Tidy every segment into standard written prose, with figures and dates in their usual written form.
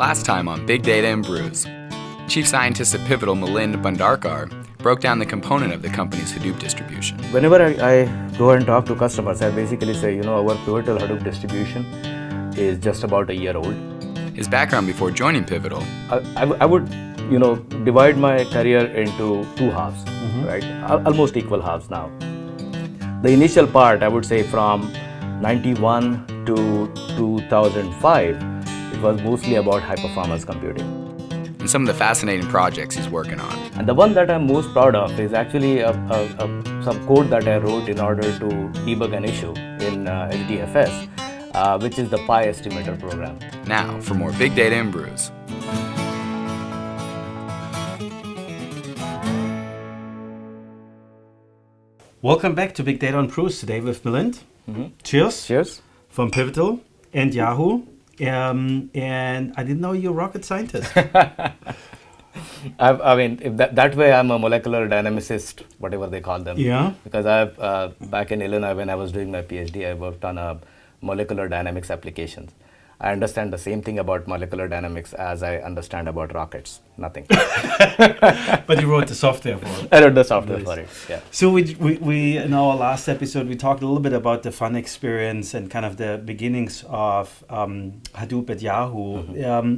Last time on Big Data and Brews, Chief Scientist at Pivotal Milind Bhandarkar broke down the component of the company's Hadoop distribution. Whenever I go and talk to customers, I basically say, our Pivotal Hadoop distribution is just about a year old. His background before joining Pivotal. I would, divide my career into two halves, right? Almost equal halves now. The initial part, I would say from 91 to 2005, it was mostly about high performance computing. And some of the fascinating projects he's working on. And the one that I'm most proud of is actually some code that I wrote in order to debug an issue in HDFS, which is the Pi estimator program. Now, for more Big Data and Brews. Welcome back to Big Data and Brews today with Milind. Cheers. Cheers. From Pivotal and Yahoo. And I didn't know you're a rocket scientist. That way I'm a molecular dynamicist, whatever they call them. Yeah. Because back in Illinois when I was doing my PhD, I worked on molecular dynamics applications. I understand the same thing about molecular dynamics as I understand about rockets. Nothing. But you wrote the software for it. I wrote the software for it, yeah. So we in our last episode, we talked a little bit about the fun experience and kind of the beginnings of Hadoop at Yahoo.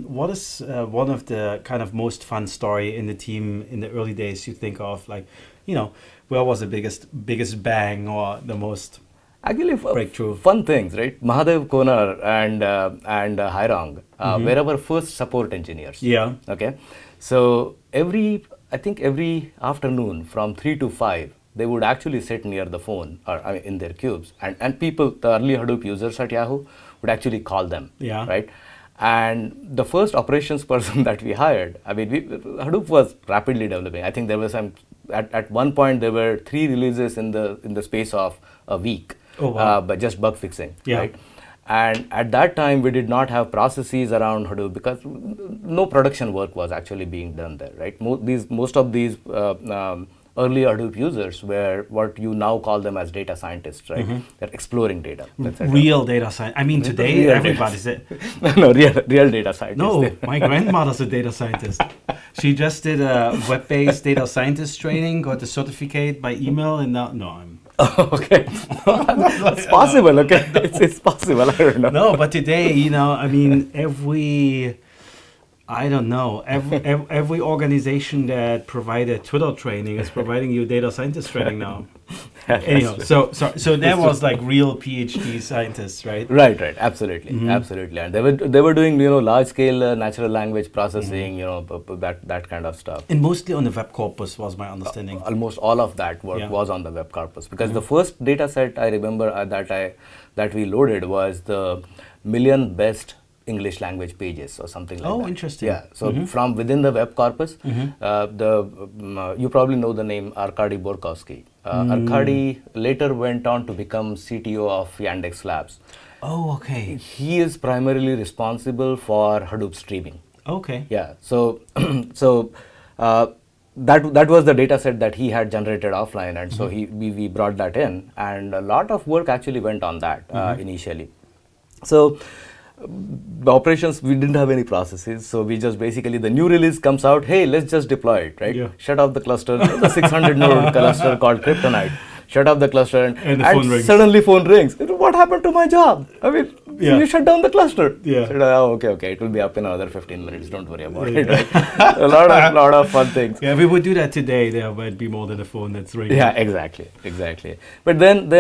What is one of the kind of most fun story in the team in the early days you think of? Like, where was the biggest bang or the most... Actually, breakthrough. Fun things, right? Mahadev Konar and Hairong were our first support engineers. Yeah. Okay. So every afternoon from 3 to 5, they would actually sit near the phone or in their cubes, and people, the early Hadoop users at Yahoo, would actually call them. Yeah. Right. And the first operations person that we hired, Hadoop was rapidly developing. I think there was at one point there were 3 releases in the space of a week. Oh, wow. But just bug fixing, yeah. Right? And at that time, we did not have processes around Hadoop because no production work was actually being done there, right? Most of these early Hadoop users were what you now call them as data scientists, right? They're exploring data. Real data science. Today everybody's it. No, real data scientists. No, my grandmother's a data scientist. She just did a web-based data scientist training, got the certificate by email, and now I'm. Oh, okay. It's possible, okay? It's possible, I don't know. No, but today, every organization that provided Twitter training is providing you data scientist training now. Anyhow, so that was like real PhD scientists, right? Right, absolutely, absolutely, and they were doing large scale natural language processing, that kind of stuff. And mostly on the web corpus was my understanding. Almost all of that work was on the web corpus because the first data set I remember that we loaded was the million best English language pages or something like that. Oh, interesting. Yeah. So from within the web corpus, you probably know the name Arkady Borkowski. Arkady later went on to become CTO of Yandex Labs. Oh, okay. He is primarily responsible for Hadoop streaming. Okay. Yeah. So that was the data set that he had generated offline, and so we brought that in, and a lot of work actually went on that initially. So the operations, we didn't have any processes, so we just basically, the new release comes out, hey, let's just deploy it, right? Yeah. Shut off the cluster, the 600 node cluster called Kryptonite. Shut off the cluster and the phone rings. Suddenly phone rings. What happened to my job? You shut down the cluster. Yeah. Said, okay, it will be up in another 15 minutes. Don't worry about it. Right? a lot of fun things. Yeah, if we would do that today, there might be more than a phone that's ringing. Yeah, exactly. But then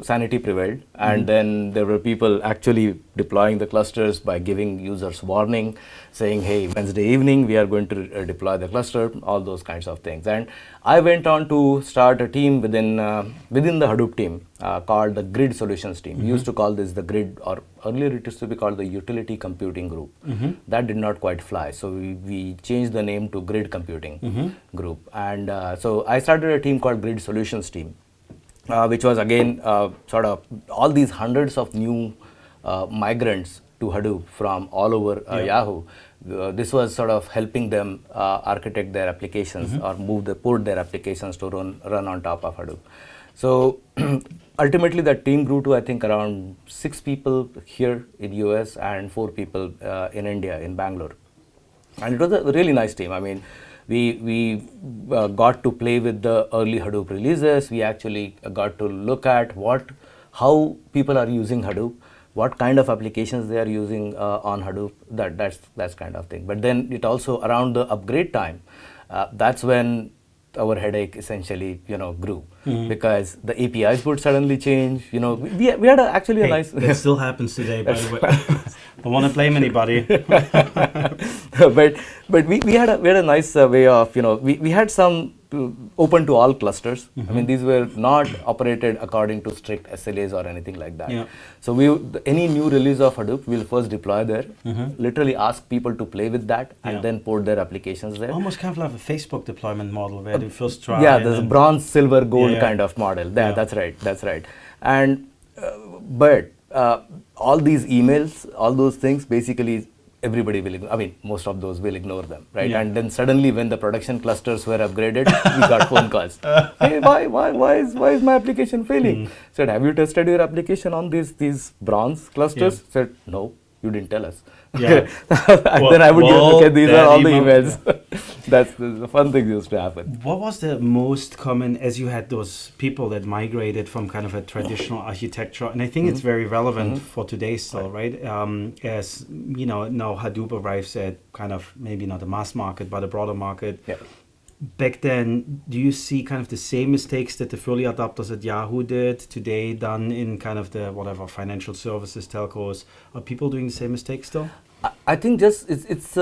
sanity prevailed, and then there were people actually deploying the clusters by giving users warning, saying, hey, Wednesday evening we are going to deploy the cluster, all those kinds of things. And I went on to start a team within the Hadoop team called the Grid Solutions team. We used to call this the Grid, or earlier it used to be called the Utility Computing Group. That did not quite fly, so we changed the name to Grid Computing Group. And so I started a team called Grid Solutions team, which was again sort of all these hundreds of new migrants to Hadoop from all over Yahoo. This was sort of helping them architect their applications or port their applications to run on top of Hadoop. So ultimately that team grew to I think around 6 people here in US and 4 people in India, in Bangalore. And it was a really nice team. I mean, we got to play with the early Hadoop releases. We actually got to look at how people are using Hadoop, what kind of applications they are using on Hadoop. That's kind of thing. But then it also around the upgrade time, that's when our headache essentially grew, because the APIs would suddenly change. We had actually a nice. That still happens today, by the way. Don't want to blame anybody. but we had a nice way of we had some open to all clusters. I mean, these were not operated according to strict SLAs or anything like that. Yeah. So any new release of Hadoop, we'll first deploy there, literally ask people to play with that, and then port their applications there. Almost kind of like a Facebook deployment model where they first try. Yeah, there's a bronze, silver, gold kind of model. That's right. And but all these emails, all those things, basically everybody will ignore. I mean, most of those will ignore them, right? Yeah. And then suddenly, when the production clusters were upgraded, we got phone calls. Hey, why is my application failing? Said, have you tested your application on these bronze clusters? Yeah. Said, no, you didn't tell us. Yeah. And then I would give, okay, these are all the emails. Yeah. That's the fun things used to happen. What was the most common, as you had those people that migrated from kind of a traditional architecture, and I think it's very relevant for today still, right? As now Hadoop arrives at kind of maybe not a mass market, but a broader market. Yeah. Back then, do you see kind of the same mistakes that the early adopters at Yahoo did today done in kind of the whatever financial services, telcos? Are people doing the same mistakes still? I think just it's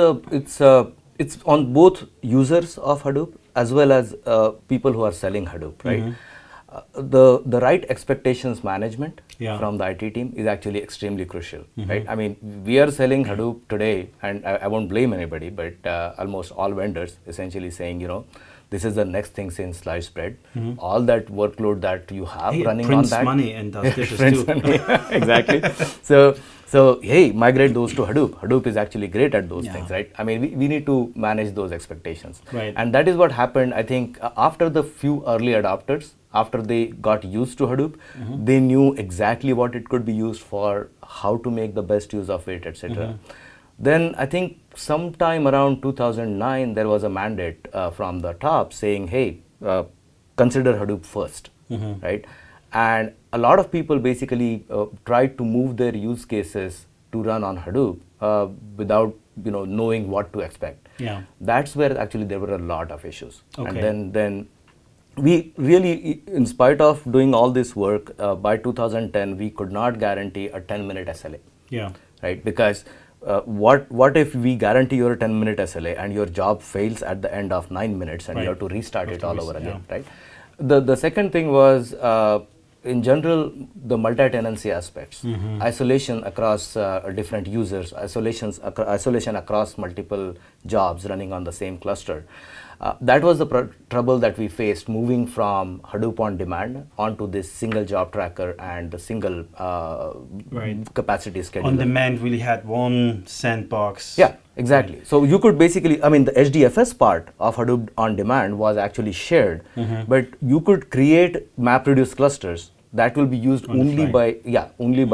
on both users of Hadoop as well as people who are selling Hadoop, right? The right expectations management from the IT team is actually extremely crucial, right? I mean, we are selling Hadoop today, and I won't blame anybody, but almost all vendors essentially saying, this is the next thing since sliced bread. All that workload that you have running on that. Money and does dishes too. Exactly. So hey, migrate those to Hadoop. Hadoop is actually great at those things, right? I mean, we need to manage those expectations. Right. And that is what happened, I think, after the few early adopters, after they got used to Hadoop, they knew exactly what it could be used for, how to make the best use of it, etc. Then I think sometime around 2009, there was a mandate from the top saying, hey, consider Hadoop first, right? And a lot of people basically tried to move their use cases to run on Hadoop without knowing what to expect. Yeah. That's where actually there were a lot of issues. Okay. And then we really, in spite of doing all this work, by 2010, we could not guarantee a 10-minute SLA. Yeah. Right? Because what if we guarantee your 10-minute SLA and your job fails at the end of 9 minutes and you have to restart it all over again, right? The second thing was, in general, the multi-tenancy aspects, isolation across different users, isolation across multiple jobs running on the same cluster. That was the trouble that we faced moving from Hadoop on demand onto this single job tracker and the single capacity scheduler. On demand really had one sandbox. Yeah, exactly. Right. So you could basically, I mean, the HDFS part of Hadoop on demand was actually shared, but you could create MapReduce clusters that will be used only by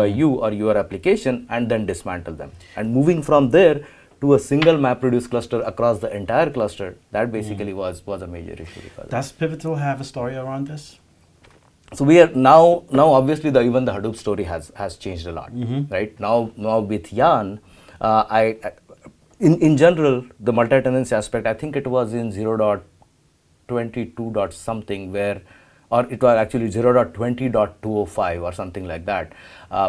you or your application, and then dismantle them. And moving from there to a single MapReduce cluster across the entire cluster, that basically was a major issue. Does Pivotal have a story around this? So we are now obviously even the Hadoop story has changed a lot, right? Now with Yarn, in general, the multi-tenancy aspect, I think it was in 0.22 something or it was actually 0.20.205 or something like that,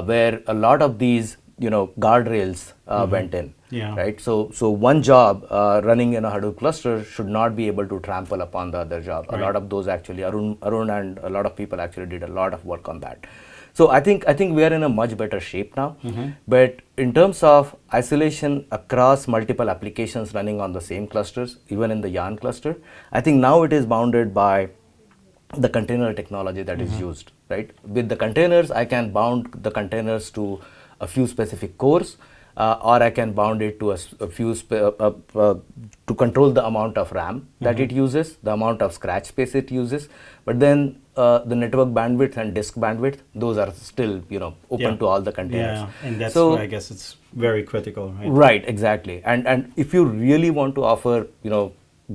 where a lot of these guardrails went in. Yeah. Right. So one job running in a Hadoop cluster should not be able to trample upon the other job. Right. A lot of those actually, Arun and a lot of people actually did a lot of work on that. So I think we are in a much better shape now. But in terms of isolation across multiple applications running on the same clusters, even in the Yarn cluster, I think now it is bounded by the container technology that is used. Right. With the containers, I can bound the containers to a few specific cores, or I can bound it to a few to control the amount of RAM that it uses, the amount of scratch space it uses. But then the network bandwidth and disk bandwidth, those are still, open to all the containers. Yeah, and that's So, why I guess it's very critical, right? right, exactly. And if you really want to offer,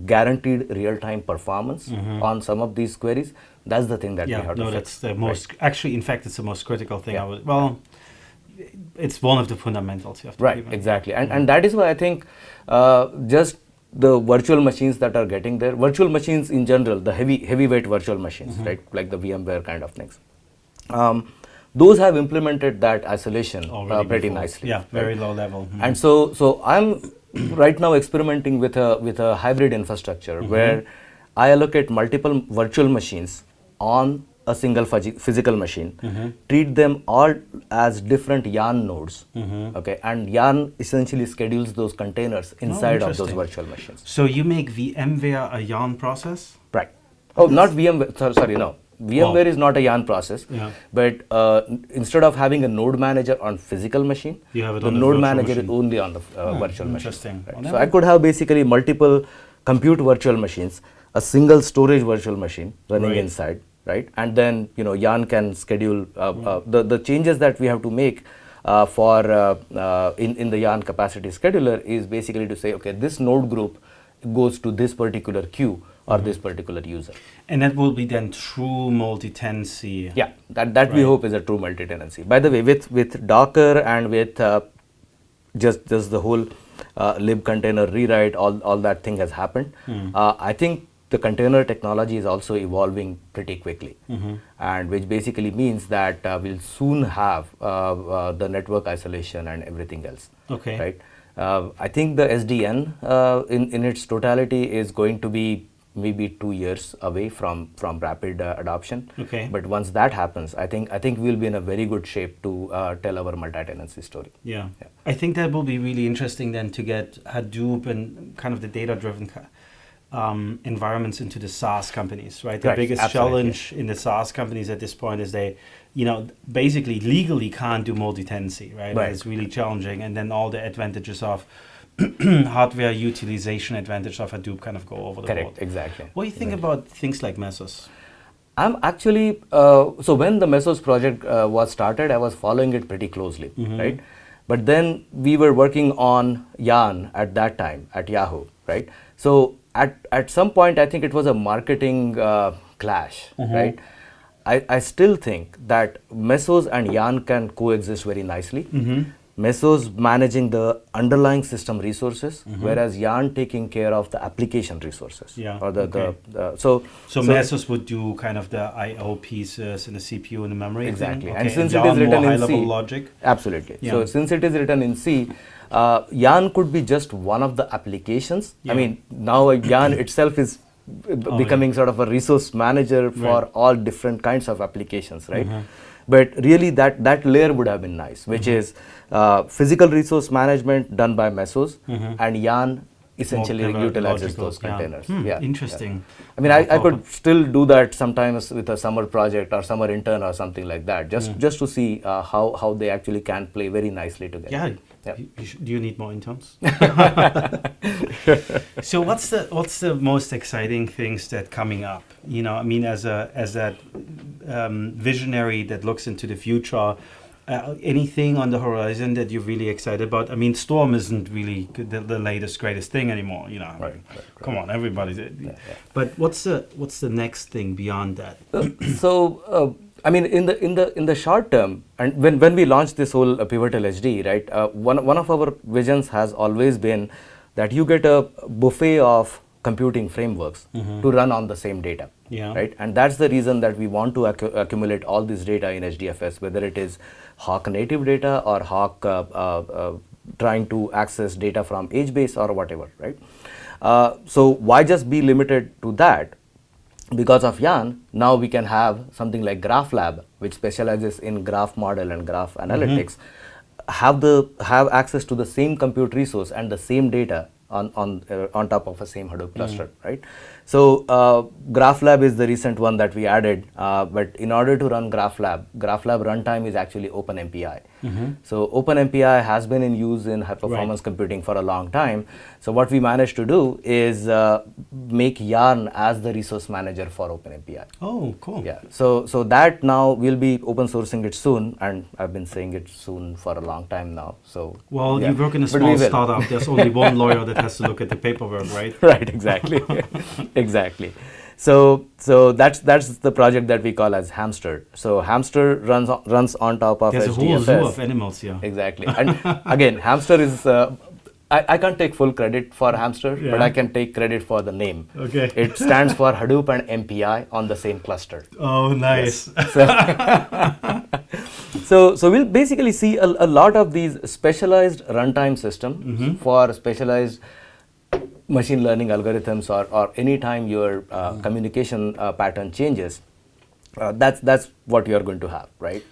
guaranteed real-time performance on some of these queries, that's the thing that we have to fix. That's the most, actually, in fact, it's the most critical thing. It's one of the fundamentals you have to Right, keep in. exactly. And that is why I think just the virtual machines that are getting there, virtual machines in general, the heavyweight virtual machines, right, like the VMware kind of things, those have implemented that isolation pretty nicely. Yeah, very low level. And so I'm right now experimenting with a hybrid infrastructure where I allocate multiple virtual machines on a single physical machine, treat them all as different YARN nodes, okay, and YARN essentially schedules those containers inside of those virtual machines. So you make VMware a YARN process? Right. Oh, not VMware, sorry, no. VMware is not a YARN process, but instead of having a node manager on physical machine, the node manager is only on the virtual machine. Interesting. Right. So I could have basically multiple compute virtual machines, a single storage virtual machine running inside, right? And then YARN can schedule the changes that we have to make in the YARN capacity scheduler is basically to say, okay, this node group goes to this particular queue or this particular user. And that will be then true multi-tenancy. Yeah, that we hope is a true multi-tenancy. By the way, with Docker and with just the whole lib container rewrite, all that thing has happened. I think the container technology is also evolving pretty quickly, and which basically means that we'll soon have the network isolation and everything else. Okay. Right. I think the SDN in its totality is going to be maybe 2 years away from rapid adoption. Okay. But once that happens, I think we'll be in a very good shape to tell our multi-tenancy story. Yeah. I think that will be really interesting then to get Hadoop and kind of the data-driven environments into the SaaS companies, right? The biggest challenge in the SaaS companies at this point is they, basically legally can't do multi-tenancy, right? It's really challenging, and then all the advantages of hardware utilization advantage of Hadoop kind of go over the board. Correct, exactly. What do you think about things like Mesos? I'm actually, so when the Mesos project was started, I was following it pretty closely, right? But then we were working on YARN at that time at Yahoo, right? So at some point, I think it was a marketing clash, right? I still think that Mesos and YARN can coexist very nicely. Mesos managing the underlying system resources, whereas YARN taking care of the application resources. Yeah. Or so Mesos would do kind of the I/O pieces and the CPU and the memory. Exactly. Okay. And since it is written in C, logic. Absolutely. Yeah. So since it is written in C, YARN could be just one of the applications. I mean, now YARN itself is becoming sort of a resource manager for all different kinds of applications, right? But really that layer would have been nice, which is physical resource management done by Mesos, and YARN essentially utilizes those containers. Interesting. I mean, I could still do that sometimes with a summer project or summer intern or something like that, just to see how they actually can play very nicely together. Yeah. Do you need more interns? So what's the most exciting things that coming up? I mean, as a visionary that looks into the future, anything on the horizon that you're really excited about? I mean, Storm isn't really the latest greatest thing anymore. Right. Come on, everybody's. But what's the next thing beyond that? So. I mean, in the short term, and when we launched this whole Pivotal HD, right? One of our visions has always been that you get a buffet of computing frameworks to run on the same data, right? And that's the reason that we want to accumulate all this data in HDFS, whether it is Hawk native data or Hawk trying to access data from HBase or whatever, right? So why just be limited to that? Because of YARN, now we can have something like Graph Lab, which specializes in graph model and graph analytics, have access to the same compute resource and the same data on top of a same Hadoop cluster, right? So GraphLab is the recent one that we added, but in order to run GraphLab runtime is actually OpenMPI. So OpenMPI has been in use in high performance computing for a long time. So what we managed to do is make Yarn as the resource manager for OpenMPI. Oh, cool. Yeah. So that now we'll be open sourcing it soon, and I've been saying it soon for a long time now. So well, you work in a small startup. There's only one lawyer that has to look at the paperwork, right? Right. Exactly. Exactly. So that's the project that we call as Hamster. So Hamster runs on top of There's HDFS. a whole zoo of animals here. Exactly. And again, Hamster is I can't take full credit for Hamster, but I can take credit for the name. Okay. It stands for Hadoop and MPI on the same cluster. Oh, nice. Yes. So we'll basically see a lot of these specialized runtime systems for specialized machine learning algorithms, or any time your communication pattern changes. That's what you're going to have, right?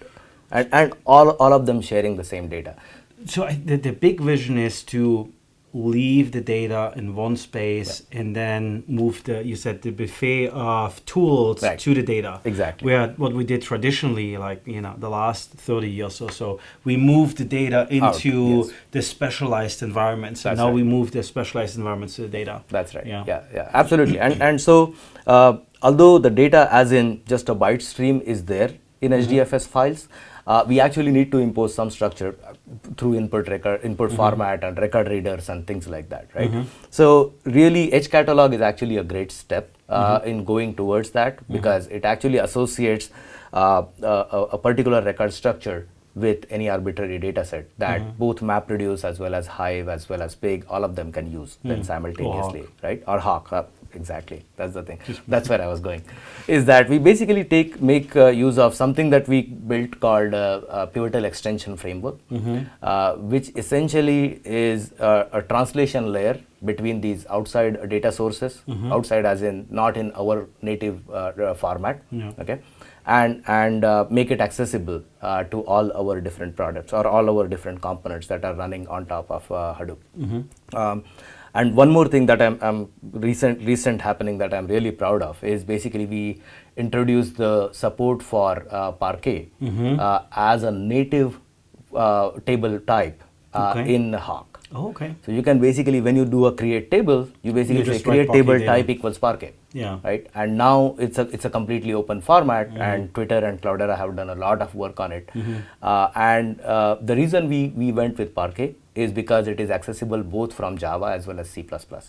And all of them sharing the same data. So the big vision is to leave the data in one space and then move the buffet of tools to the data. Exactly. Where what we did traditionally, like, the last 30 years or so, we moved the data into the specialized environments. And now we move the specialized environments to the data. That's right. Yeah. Yeah, absolutely. And so although the data as in just a byte stream is there in HDFS files, we actually need to impose some structure through input format and record readers and things like that, right? So really, HCatalog is actually a great step in going towards that, because it actually associates a particular record structure with any arbitrary data set that both MapReduce as well as Hive as well as Pig, all of them can use then simultaneously, right? Or Hawk. Exactly, that's the thing. That's where I was going. Is that we basically make use of something that we built called a pivotal extension framework, which essentially is a translation layer between these outside data sources, outside as in not in our native format, okay, and make it accessible to all our different products or all our different components that are running on top of Hadoop. And one more thing that I'm recent happening that I'm really proud of is basically we introduced the support for Parquet as a native table type in Hawk. Oh, okay. So you can basically, when you do a create table, you basically say create table type equals Parquet. Yeah. Right. And now it's a completely open format, and Twitter and Cloudera have done a lot of work on it. And the reason we went with Parquet is because it is accessible both from Java as well as C++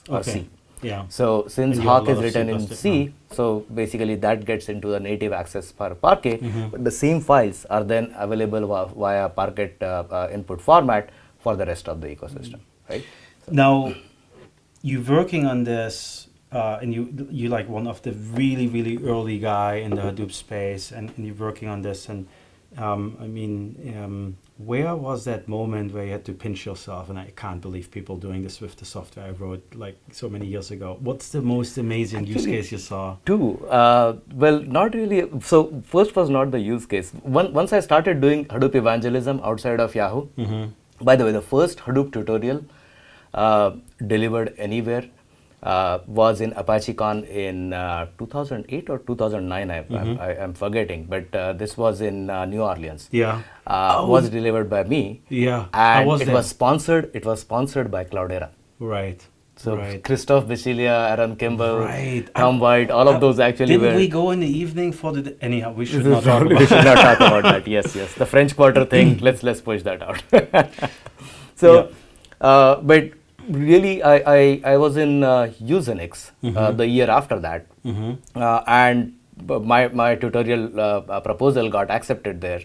or C. Yeah. So since Hawk is written in C, so basically that gets into the native access for Parquet, but the same files are then available via Parquet input format for the rest of the ecosystem, right? So now, you're working on this, and you're like one of the really, really early guy in the Hadoop space, and you're working on this, and where was that moment where you had to pinch yourself, and I can't believe people doing this with the software I wrote like so many years ago? What's the most amazing use case you saw? Well, not really. So first was not the use case. Once I started doing Hadoop evangelism outside of Yahoo, by the way, the first Hadoop tutorial delivered anywhere was in ApacheCon in 2008 or 2009. I'm forgetting, but this was in New Orleans. Yeah. Was delivered by me. Yeah. And it was sponsored by Cloudera. Right. So Christophe Basilia, Aaron Kimball, right. Tom White, all of those actually Didn't we go in the evening for the... Anyhow, we should not talk about we should not talk about that. Yes. The French Quarter thing, let's push that out. So, but really, I was in Usenix the year after that, and my tutorial proposal got accepted there.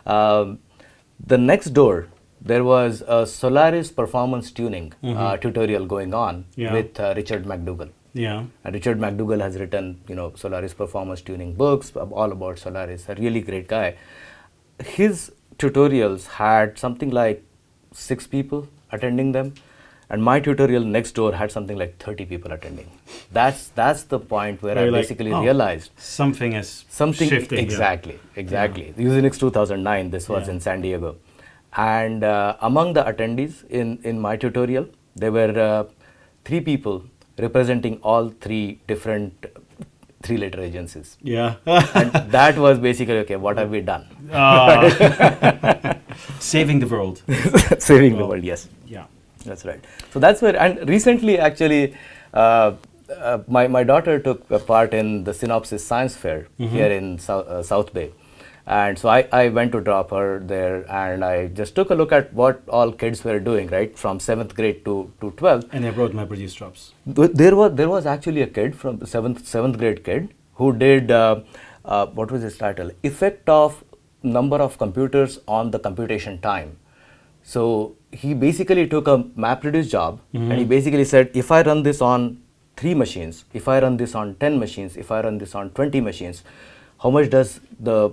The next door, there was a Solaris performance tuning tutorial going on with Richard McDougall. Yeah. And Richard McDougall has written, Solaris performance tuning books, all about Solaris, a really great guy. His tutorials had something like 6 people attending them, and my tutorial next door had something like 30 people attending. That's the point where I basically realized something shifting. Exactly. Usenix 2009, this was in San Diego. And among the attendees in my tutorial, there were 3 people representing all 3 different 3-letter agencies. Yeah. And that was basically, okay, what have we done? Saving the world. Saving the world, yes. Yeah. That's right. So that's where, and recently actually, my daughter took a part in the Synopsys Science Fair here in South Bay. And so I went to drop her there, and I just took a look at what all kids were doing, right, from 7th grade to 12th. And I wrote my produce drops. There was actually a kid from the 7th grade kid who did, what was his title? Effect of number of computers on the computation time. So he basically took a MapReduce job, and he basically said, if I run this on 3 machines, if I run this on 10 machines, if I run this on 20 machines, how much does the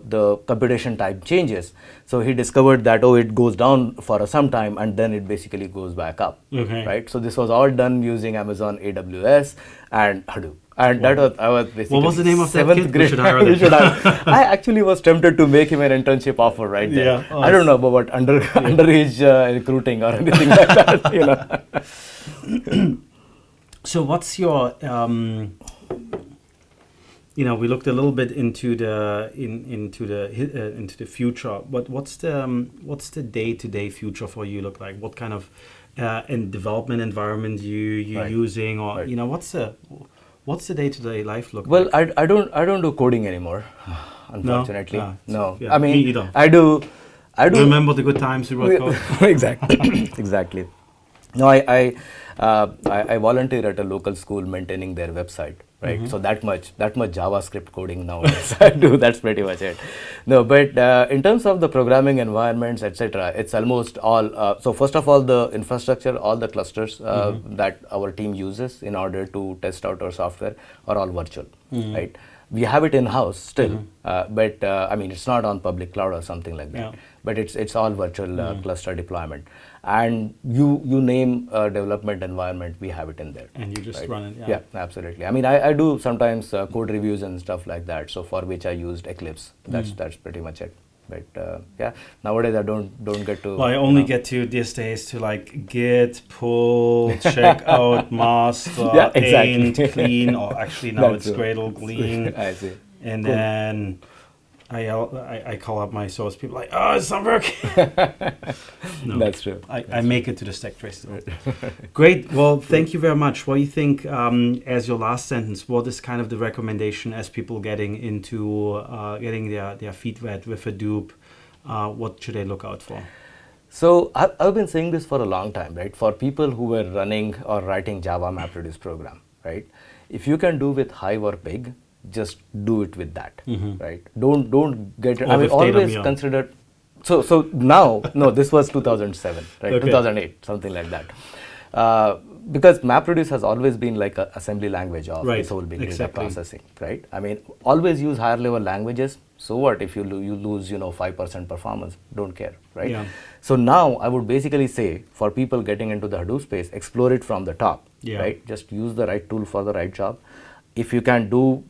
computation time changes? So he discovered that, oh, it goes down for some time and then it basically goes back up, right? So this was all done using Amazon AWS and Hadoop. And that was, I was basically What was the name of that 7th kid? grade. We should hire. I actually was tempted to make him an internship offer right there. Yeah. Oh, I don't know about underage recruiting or anything like that, you know. So what's your we looked a little bit into the into the future. But what's the day-to-day future for you look like? What kind of development environment you using, or what's the day-to-day life look Well, like? I don't do coding anymore, unfortunately. No. Yeah, I me mean, either. I do. Remember the good times we wrote code? Exactly. No, I volunteer at a local school maintaining their website, right? So that much JavaScript coding nowadays I do. That's pretty much it. No, but in terms of the programming environments, etc., it's almost all. So first of all, the infrastructure, all the clusters that our team uses in order to test out our software are all virtual, right? We have it in-house still, but I mean, it's not on public cloud or something like that. Yeah. But it's all virtual cluster deployment. And you name a development environment, we have it in there. And you just run it. Yeah, absolutely. I mean, I do sometimes code reviews and stuff like that. So for which I used Eclipse. That's pretty much it. But yeah, nowadays I don't get to. Well, I only get to these days to like git, pull, check out, master, paint, clean, or actually now it's Gradle, clean. I see. And then I call up my source people like, oh, it's not working. No, that's true. I make it to the stack trace. Great. Well, thank you very much. What do you think, as your last sentence, what is kind of the recommendation as people getting into getting their feet wet with Hadoop? What should they look out for? So I've been saying this for a long time, right? For people who were running or writing Java MapReduce program, right? If you can do with Hive or Pig, just do it with that, right? Don't get it. I mean, always consider. So now, no, this was 2007, right? Okay. 2008, something like that. Because MapReduce has always been like an assembly language of this whole big data processing, right? I mean, always use higher level languages. So what if you lose 5% performance? Don't care, right? Yeah. So now I would basically say for people getting into the Hadoop space, explore it from the top, right? Just use the right tool for the right job. If you can do,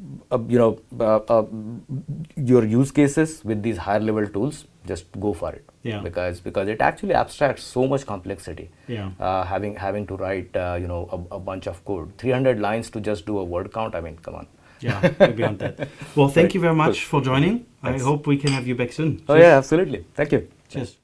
your use cases with these higher level tools, just go for it. Yeah. Because it actually abstracts so much complexity. Yeah. Having to write, a bunch of code, 300 lines to just do a word count. I mean, come on. Yeah, beyond that. Well, thank you very much for joining. Thanks. I hope we can have you back soon. Oh yeah, absolutely. Thank you. Cheers.